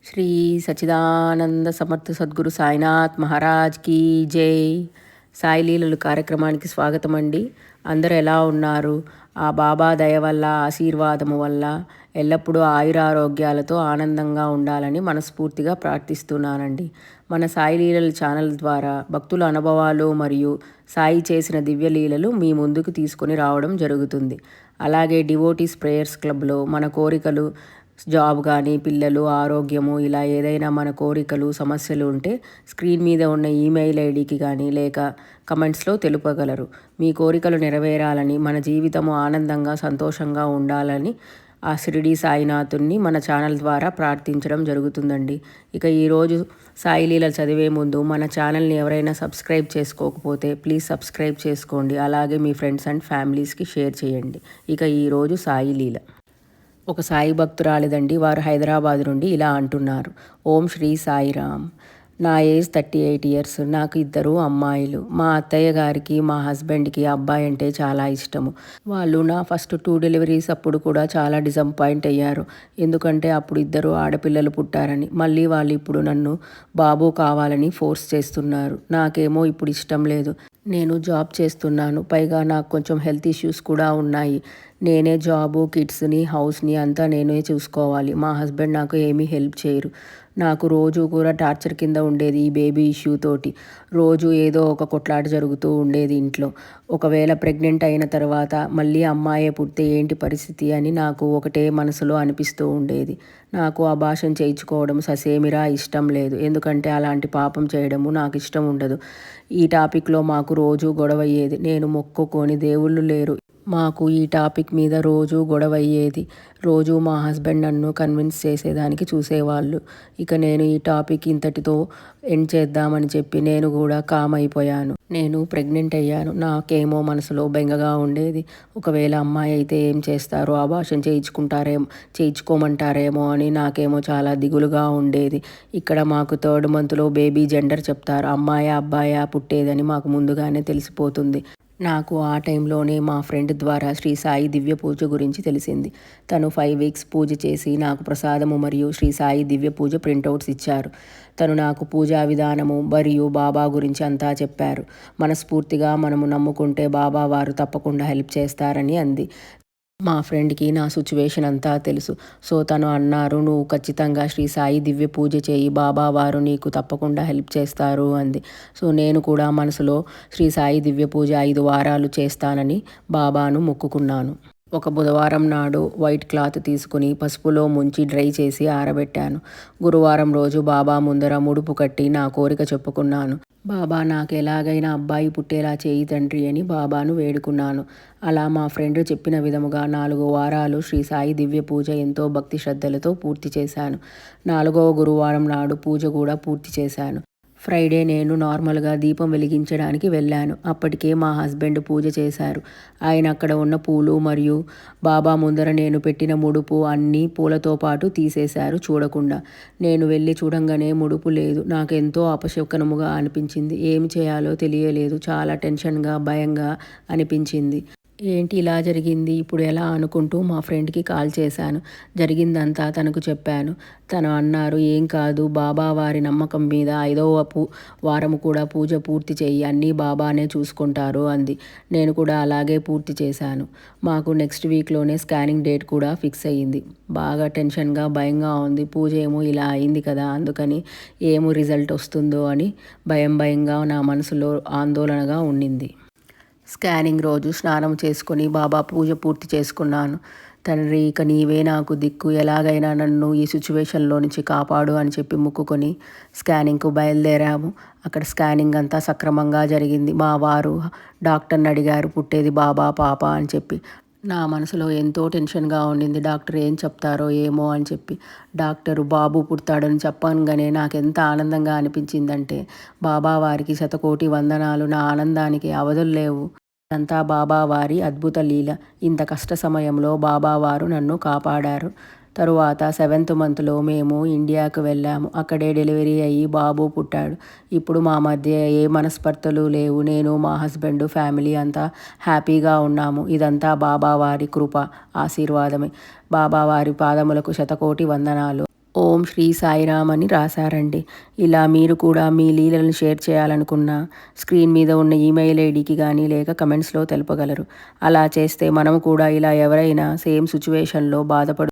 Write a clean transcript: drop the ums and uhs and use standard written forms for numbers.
శ్రీ సచ్చిదానంద సమర్థ సద్గురు సాయినాథ్ మహారాజ్ కీ జై. సాయి లీలలు కార్యక్రమానికి స్వాగతం అండి. అందరూ ఎలా ఉన్నారు? ఆ బాబా దయ వల్ల, ఆశీర్వాదము వల్ల ఎల్లప్పుడూ ఆయురారోగ్యాలతో ఆనందంగా ఉండాలని మనస్ఫూర్తిగా ప్రార్థిస్తున్నానండి. మన సాయి లీలలు ఛానల్ ద్వారా భక్తుల అనుభవాలు మరియు సాయి చేసిన దివ్యలీలలు మీ ముందుకు తీసుకొని రావడం జరుగుతుంది. అలాగే డివోటీస్ ప్రేయర్స్ క్లబ్లో మన కోరికలు, జాబ్ కానీ, పిల్లలు, ఆరోగ్యము, ఇలా ఏదైనా మన కోరికలు, సమస్యలు ఉంటే స్క్రీన్ మీద ఉన్న ఈమెయిల్ ఐడికి కానీ లేక కమెంట్స్లో తెలుపగలరు. మీ కోరికలు నెరవేరాలని, మన జీవితము ఆనందంగా సంతోషంగా ఉండాలని ఆ షిరిడి సాయినాథుని మన ఛానల్ ద్వారా ప్రార్థించడం జరుగుతుందండి. ఇక ఈరోజు సాయి లీలలు చదివే ముందు మన ఛానల్ని ఎవరైనా సబ్స్క్రైబ్ చేసుకోకపోతే ప్లీజ్ సబ్స్క్రైబ్ చేసుకోండి. అలాగే మీ ఫ్రెండ్స్ అండ్ ఫ్యామిలీస్కి షేర్ చేయండి. ఇక ఈరోజు సాయి లీల. ఒక సాయి భక్తురాలిదండి. వారు హైదరాబాద్ నుండి ఇలా అంటున్నారు. ఓం శ్రీ సాయిరామ్. నా ఏజ్ 38 ఇయర్స్. నాకు 2 అమ్మాయిలు. మా అత్తయ్య గారికి, మా హస్బెండ్కి అబ్బాయి అంటే చాలా ఇష్టము. వాళ్ళు నా ఫస్ట్ 2 డెలివరీస్ అప్పుడు కూడా చాలా డిసప్పాయింట్ అయ్యారు. ఎందుకంటే అప్పుడు 2 ఆడపిల్లలు పుట్టారని. మళ్ళీ వాళ్ళు ఇప్పుడు నన్ను బాబు కావాలని ఫోర్స్ చేస్తున్నారు. నాకేమో ఇప్పుడు ఇష్టం లేదు. నేను జాబ్ చేస్తున్నాను. పైగా నాకు కొంచెం హెల్త్ ఇష్యూస్ కూడా ఉన్నాయి. నేనే జాబు, కిడ్స్ని, హౌస్ని అంతా నేనే చూసుకోవాలి. మా హస్బెండ్ నాకు ఏమీ హెల్ప్ చేయరు. నాకు రోజు కూడా టార్చర్ కింద ఉండేది ఈ బేబీ ఇష్యూ తోటి. రోజు ఏదో ఒక కొట్లాట జరుగుతూ ఉండేది ఇంట్లో. ఒకవేళ ప్రెగ్నెంట్ అయిన తర్వాత మళ్ళీ అమ్మాయే పుడితే ఏంటి పరిస్థితి అని నాకు ఒకటే మనసులో అనిపిస్తూ ఉండేది. నాకు అబార్షన్ చేయించుకోవడం ససేమిరా ఇష్టం లేదు. ఎందుకంటే అలాంటి పాపం చేయడము నాకు ఇష్టం ఉండదు. ఈ టాపిక్లో మాకు రోజు గొడవ అయ్యేది. నేను మొక్కుకొని దేవుళ్ళు లేరు మాకు ఈ టాపిక్ మీద రోజు గొడవ అయ్యేది. రోజు మా హస్బెండ్ నన్ను కన్విన్స్ చేసేదానికి చూసేవాళ్ళు. ఇక నేను ఈ టాపిక్ ఇంతటితో ఎండ్ చేద్దామని చెప్పి నేను కూడా కామ్ అయిపోయాను. నేను ప్రెగ్నెంట్ అయ్యాను. నాకేమో మనసులో బెంగగా ఉండేది. ఒకవేళ అమ్మాయి అయితే ఏం చేస్తారో, అబార్షన్ చేయించుకోమంటారేమో అని నాకేమో చాలా దిగులుగా ఉండేది. ఇక్కడ మాకు 3rd మంత్లో బేబీ జెండర్ చెప్తారు. అమ్మాయా అబ్బాయా పుట్టేదని మాకు ముందుగానే తెలిసిపోతుంది. నాకు ఆ టైంలోనే మా ఫ్రెండ్ ద్వారా శ్రీ సాయి దివ్య పూజ గురించి తెలిసింది. తను 5 వీక్స్ పూజ చేసి నాకు ప్రసాదము మరియు శ్రీ సాయి దివ్య పూజ ప్రింటౌట్స్ ఇచ్చారు. తను నాకు పూజా విధానము మరియు బాబా గురించి అంతా చెప్పారు. మనస్ఫూర్తిగా మనము నమ్ముకుంటే బాబా వారు తప్పకుండా హెల్ప్ చేస్తారని అంది. మా ఫ్రెండ్కి నా సిచ్యువేషన్ అంతా తెలుసు. సో తను అన్నారు, నువ్వు ఖచ్చితంగా శ్రీ సాయి దివ్య పూజ చేయి, బాబా వారు నీకు తప్పకుండా హెల్ప్ చేస్తారు అంది. సో నేను కూడా మనసులో శ్రీ సాయి దివ్య పూజ 5 వారాలు చేస్తానని బాబాను మొక్కుకున్నాను. ఒక బుధవారం నాడు వైట్ క్లాత్ తీసుకుని పసుపులో ముంచి డ్రై చేసి ఆరబెట్టాను. గురువారం రోజు బాబా ముందర ముడుపు కట్టి నా కోరిక చెప్పుకున్నాను. బాబా నాకు ఎలాగైనా అబ్బాయి పుట్టేలా చేయి తండ్రి అని బాబాను వేడుకున్నాను. అలా మా ఫ్రెండ్ చెప్పిన విధముగా 4 వారాలు శ్రీ సాయి దివ్య పూజ ఎంతో భక్తి శ్రద్ధలతో పూర్తి చేశాను. 4వ గురువారం నాడు పూజ కూడా పూర్తి చేశాను. ఫ్రైడే నేను నార్మల్గా దీపం వెలిగించడానికి వెళ్ళాను. అప్పటికే మా హస్బెండ్ పూజ చేశారు. ఆయన అక్కడ ఉన్న పూలు మరియు బాబా ముందర నేను పెట్టిన ముడుపు అన్నీ పూలతో పాటు తీసేశారు చూడకుండా. నేను వెళ్ళి చూడంగానే ముడుపు లేదు. నాకెంతో అపశకునముగా అనిపించింది. ఏమి చేయాలో తెలియలేదు. చాలా టెన్షన్గా, భయంగా అనిపించింది. ఏంటి ఇలా జరిగింది, ఇప్పుడు ఎలా అనుకుంటూ మా ఫ్రెండ్కి కాల్ చేశాను. జరిగిందంతా తనకు చెప్పాను. తను అన్నారు, ఏం కాదు, బాబా వారి నమ్మకం మీద 5వ వారం కూడా పూజ పూర్తి చేయి, అన్నీ బాబానే చూసుకుంటారు అంది. నేను కూడా అలాగే పూర్తి చేశాను. మాకు నెక్స్ట్ వీక్లోనే స్కానింగ్ డేట్ కూడా ఫిక్స్ అయ్యింది. బాగా టెన్షన్గా, భయంగా ఉంది. పూజ ఏమో ఇలా అయింది కదా, అందుకని ఏమో రిజల్ట్ వస్తుందో అని భయంగా నా మనసులో ఆందోళనగా ఉండింది. స్కానింగ్ రోజు స్నానం చేసుకొని బాబా పూజ పూర్తి చేసుకున్నాను. తండ్రి, ఇక నీవే నాకు దిక్కు, ఎలాగైనా నన్ను ఈ సిచ్యువేషన్లో నుంచి కాపాడు అని చెప్పి మొక్కుకొని స్కానింగ్కు బయలుదేరాము. అక్కడ స్కానింగ్ అంతా సక్రమంగా జరిగింది. మా వారు డాక్టర్ని అడిగారు, పుట్టేది బాబా పాప అని చెప్పి. నా మనసులో ఎంతో టెన్షన్గా ఉండింది. డాక్టర్ ఏం చెప్తారో ఏమో అని చెప్పి. డాక్టరు బాబు పుడతాడని చెప్పగానే నాకు ఎంత ఆనందంగా అనిపించిందంటే, బాబా వారికి శతకోటి వందనాలు. నా ఆనందానికి అవధులు లేవు. అంతా బాబా వారి అద్భుత లీల. ఇంత కష్ట సమయంలో బాబా వారు నన్ను కాపాడారు. తరువాత 7th మంత్లో మేము ఇండియాకు వెళ్ళాము. అక్కడే డెలివరీ అయ్యి బాబు పుట్టాడు. ఇప్పుడు మా మధ్య ఏ మనస్పర్ధలు లేవు. నేను, మా హస్బెండ్, ఫ్యామిలీ అంతా హ్యాపీగా ఉన్నాము. ఇదంతా బాబా వారి కృప, ఆశీర్వాదమే. బాబా వారి పాదములకు శతకోటి వందనాలు. ఓం శ్రీ సాయిరామ్ అని రాశారండి. ఇలా మీరు కూడా మీ లీలలను షేర్ చేయాలనుకున్న స్క్రీన్ మీద ఉన్న ఈమెయిల్ ఐడికి కానీ లేక కమెంట్స్లో తెలపగలరు. అలా చేస్తే మనం కూడా ఇలా ఎవరైనా సేమ్ సిచ్యువేషన్లో బాధపడు